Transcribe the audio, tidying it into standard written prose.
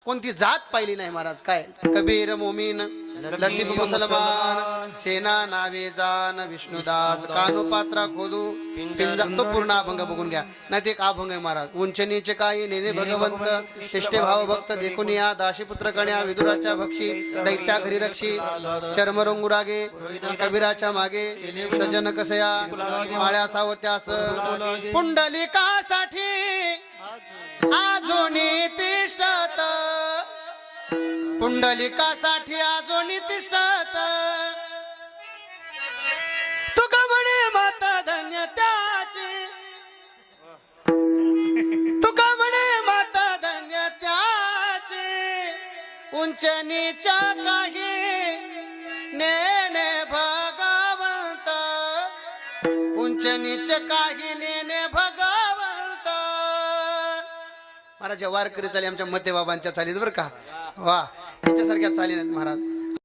कोणती जात पाहिली नाही महाराज. काय कबीर मोमीन लतीफ मुसलमान सेना नावे जान विष्णुदास कानू पात्रा खोदू पिंजा. तो पूर्ण अभंग बघून घ्या. नाही ते एक अभंग आहे महाराज. उंच नीच काही नेने भगवंत शिष्टे भाव भक्त देखून या दाशी पुत्र कण्या विदुराच्या भक्षी दैत्या घरी रक्षी चर्मरंगुरागे कबीराच्या मागे सजन कसया माळ्या सावत्यास पुंडलिकासाठी आजोनी तिष्ठत पुंडलिकासाठी आजोनी तिष्ठत तुका म्हणे माता धन्य त्याची तुका म्हणे माता धन्य त्याची उंच नीच काही नेने भगवंत उंच नीच काही नेने भगवंत. महाराज वारकरी चाली आमच्या मध्य बाबांच्या चालीत बरं का. वा त्यांच्यासारख्या चाली नाहीत महाराज.